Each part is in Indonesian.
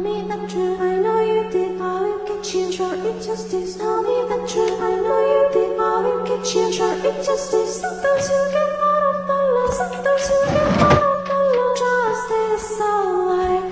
me the truth. I know you did. I will get you. Sure, it justice. Tell me the truth. I know you did. I will get you. Sure, it justice. Those who get out of the lost. Those who get out of the lost. Justice. Online.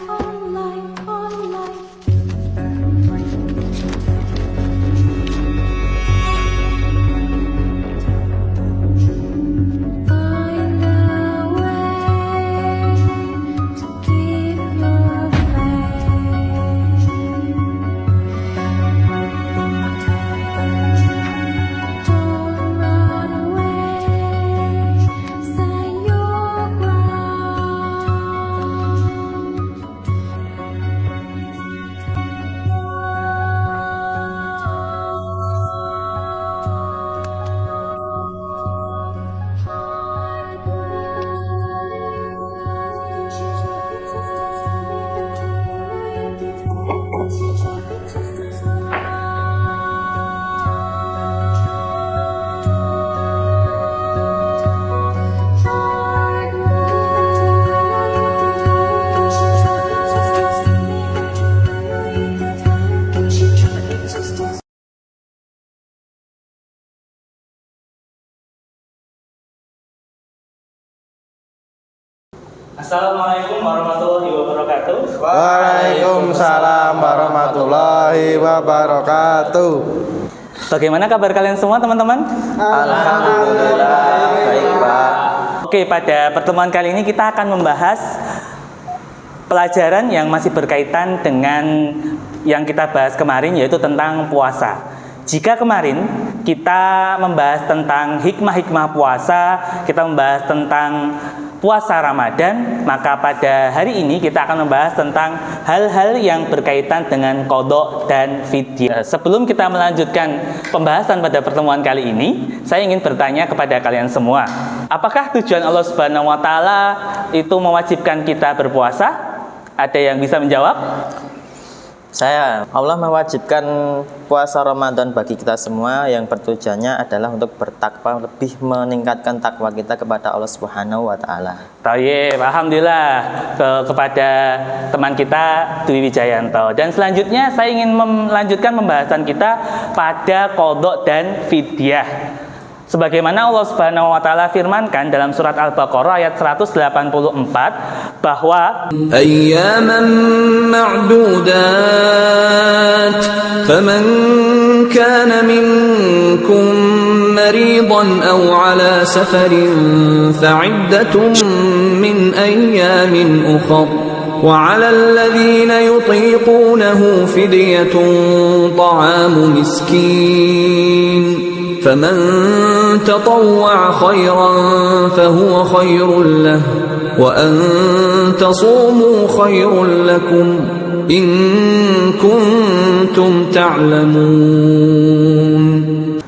Assalamualaikum warahmatullahi wabarakatuh. Waalaikumsalam warahmatullahi wabarakatuh. Bagaimana kabar kalian semua teman-teman? Alhamdulillah baik Pak. Oke, pada pertemuan kali ini kita akan membahas pelajaran yang masih berkaitan dengan yang kita bahas kemarin, yaitu tentang puasa. Jika kemarin kita membahas tentang hikmah-hikmah puasa, kita membahas tentang puasa Ramadan, maka pada hari ini kita akan membahas tentang hal-hal yang berkaitan dengan qadha dan fidyah. Sebelum kita melanjutkan pembahasan pada pertemuan kali ini, saya ingin bertanya kepada kalian semua. Apakah tujuan Allah Subhanahu wa taala itu mewajibkan kita berpuasa? Ada yang bisa menjawab? Allah mewajibkan puasa Ramadan bagi kita semua yang bertujuannya adalah untuk bertakwa, lebih meningkatkan takwa kita kepada Allah Subhanahu wa taala. Tayyib, alhamdulillah kepada teman kita Dwi Wijayanto. Dan selanjutnya saya ingin melanjutkan pembahasan kita pada qadha dan fidyah. Sebagaimana Allah Subhanahu wa taala firmankan dalam surat Al-Baqarah ayat 184 bahwa ayyaman ma'dudat faman kana minkum maridan aw ala safarin fa'iddatun min ayyamin ukhra وعلى الذين يطيقونه فدية طعام مسكين فمن تطوع خيرا فهو خير له وأن تصوموا خير لكم إن كنتم تعلمون.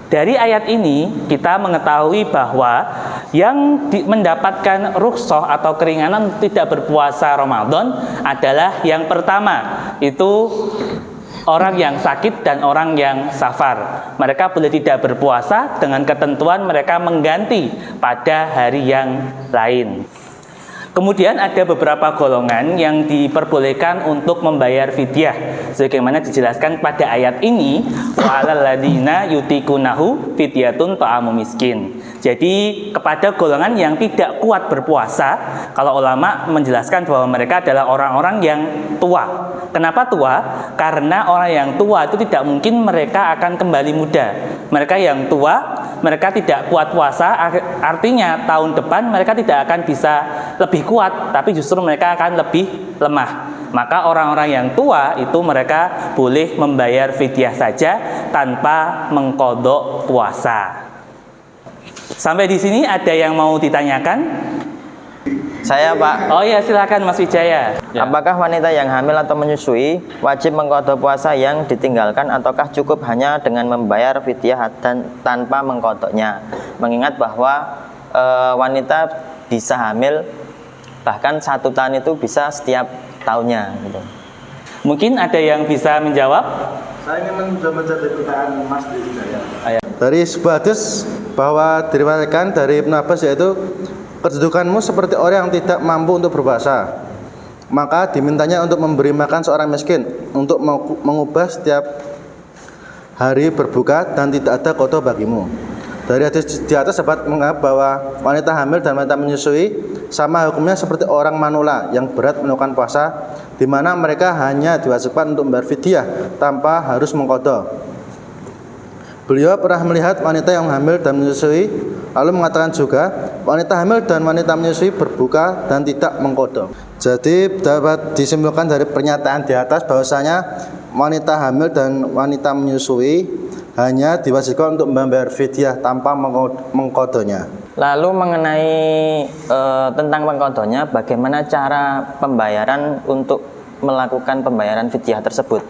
Dari ayat ini kita mengetahui bahwa yang mendapatkan rukhsah atau keringanan tidak berpuasa Ramadan adalah yang pertama, itu orang yang sakit dan orang yang safar. Mereka boleh tidak berpuasa dengan ketentuan mereka mengganti pada hari yang lain. Kemudian ada beberapa golongan yang diperbolehkan untuk membayar fidyah, sebagaimana dijelaskan pada ayat ini, wa'alal ladzina yutikunahu fidyatun ta'amu miskin. Jadi kepada golongan yang tidak kuat berpuasa, kalau ulama menjelaskan bahwa mereka adalah orang-orang yang tua. Kenapa tua? Karena orang yang tua itu tidak mungkin mereka akan kembali muda. Mereka yang tua, mereka tidak kuat puasa, artinya tahun depan mereka tidak akan bisa lebih kuat, tapi justru mereka akan lebih lemah. Maka orang-orang yang tua itu mereka boleh membayar fidyah saja tanpa mengqadha puasa. Sampai di sini ada yang mau ditanyakan? Saya Pak. Oh ya, silakan Mas Wijaya. Apakah wanita yang hamil atau menyusui wajib mengqadha puasa yang ditinggalkan, ataukah cukup hanya dengan membayar fidyah dan tanpa mengqadhanya? Mengingat bahwa wanita bisa hamil bahkan 1 tahun itu bisa setiap tahunnya gitu. Mungkin ada yang bisa menjawab? Saya ingin menjawab pertanyaan Mas Wijaya. Dari sebuah hadis bahwa diriwayatkan dari Ibnu Abbas, yaitu kedudukanmu seperti orang yang tidak mampu untuk berpuasa. maka dimintanya untuk memberi makan seorang miskin, untuk mengubah setiap hari berbuka dan tidak ada qada bagimu. Dari hadis di atas dapat menganggap bahwa wanita hamil dan wanita menyusui sama hukumnya seperti orang manula yang berat melakukan puasa, di mana mereka hanya diwajibkan untuk membayar fidyah tanpa harus mengqada. Beliau pernah melihat wanita yang hamil dan menyusui, lalu mengatakan juga wanita hamil dan wanita menyusui berbuka dan tidak mengqada. Jadi dapat disimpulkan dari pernyataan di atas bahwasanya wanita hamil dan wanita menyusui hanya diwajibkan untuk membayar fidyah tanpa mengqadanya. Lalu mengenai tentang mengqadanya, bagaimana cara pembayaran untuk melakukan pembayaran fidyah tersebut?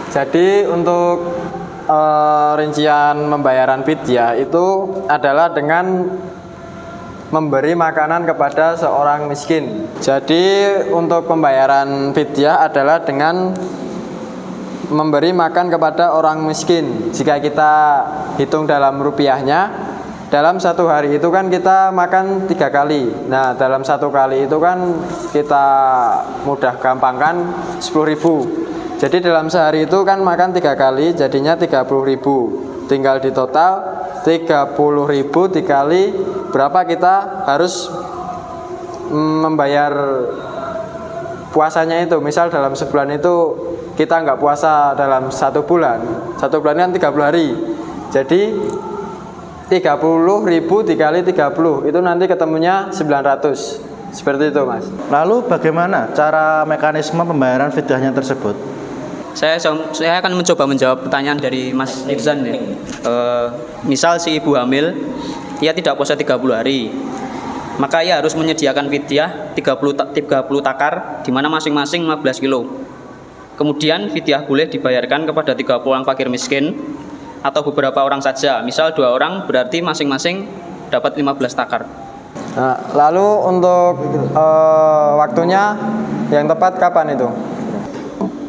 Jadi untuk rincian pembayaran fidyah itu adalah dengan memberi makanan kepada seorang miskin. Jadi untuk pembayaran fidyah adalah dengan memberi makan kepada orang miskin. Jika kita hitung dalam rupiahnya, dalam satu hari itu kan kita makan 3 kali. Nah, dalam satu kali itu kan kita mudah gampangkan 10.000. Jadi dalam sehari itu kan makan 3 kali, jadinya 30.000. Tinggal di total 30.000 dikali berapa kita harus membayar puasanya itu. Misal dalam sebulan itu kita nggak puasa dalam 1 bulan. 1 bulan kan 30 hari. Jadi 30.000 dikali 30 itu nanti ketemunya 900. Seperti itu, Mas. Lalu bagaimana cara mekanisme pembayaran fidyahnya tersebut? Saya akan mencoba menjawab pertanyaan dari Mas Irzan ya. Misal si ibu hamil, ia tidak puasa 30 hari, maka ia harus menyediakan fidyah 30 takar, di mana masing-masing 15 kilo. Kemudian fidyah boleh dibayarkan kepada 30 orang fakir miskin atau beberapa orang saja. Misal 2 orang berarti masing-masing dapat 15 takar. Nah, lalu untuk waktunya yang tepat kapan itu?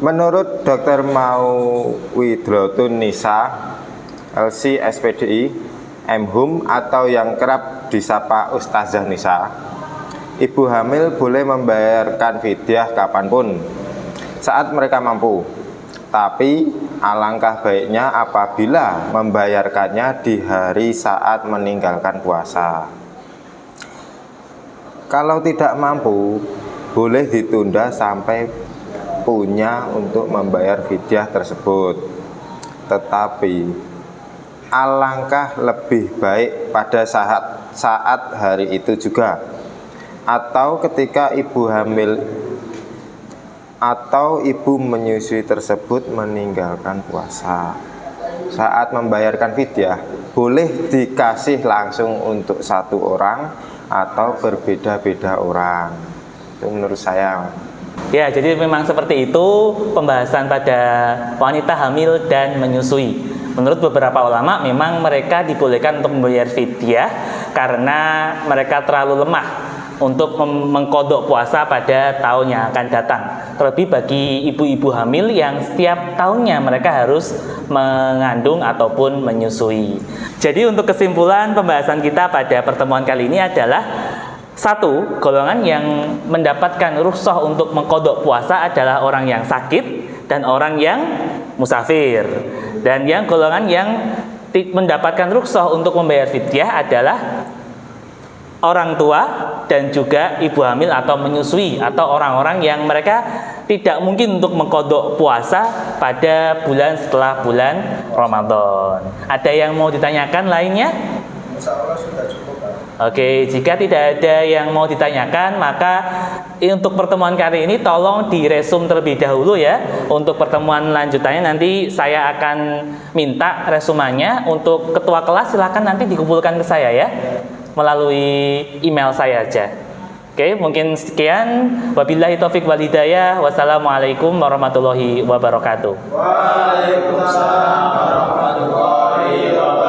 Menurut Dr. Mauwidlotun Nisa, LC SPDI, M.Hum atau yang kerap disapa Ustazah Nisa, ibu hamil boleh membayarkan fidyah kapanpun saat mereka mampu. Tapi alangkah baiknya apabila membayarkannya di hari saat meninggalkan puasa. Kalau tidak mampu, boleh ditunda sampai punya untuk membayar fidyah tersebut. Tetapi alangkah lebih baik pada saat hari itu juga, atau ketika ibu hamil atau ibu menyusui tersebut meninggalkan puasa. Saat membayarkan fidyah boleh dikasih langsung untuk 1 orang atau berbeda-beda orang. Itu menurut saya. Ya, jadi memang seperti itu pembahasan pada wanita hamil dan menyusui. Menurut beberapa ulama memang mereka dibolehkan untuk membayar fidyah karena mereka terlalu lemah untuk mengkodok puasa pada tahun yang akan datang. Terlebih bagi ibu-ibu hamil yang setiap tahunnya mereka harus mengandung ataupun menyusui. Jadi untuk kesimpulan pembahasan kita pada pertemuan kali ini adalah 1. Golongan yang mendapatkan rukhsah untuk mengqadha puasa adalah orang yang sakit dan orang yang musafir. Dan yang golongan yang mendapatkan rukhsah untuk membayar fidyah adalah orang tua dan juga ibu hamil atau menyusui, atau orang-orang yang mereka tidak mungkin untuk mengqadha puasa pada bulan setelah bulan Ramadan. Ada yang mau ditanyakan lainnya? Insya Allah sudah cukup, Pak. Oke, jika tidak ada yang mau ditanyakan, maka untuk pertemuan kali ini tolong diresum terlebih dahulu ya. Untuk pertemuan lanjutannya nanti saya akan minta resumannya. Untuk ketua kelas silakan nanti dikumpulkan ke saya ya, melalui email saya aja. Oke, mungkin sekian. Wabillahi taufik wal hidayah. Wassalamualaikum warahmatullahi wabarakatuh. Waalaikumsalam warahmatullahi wabarakatuh.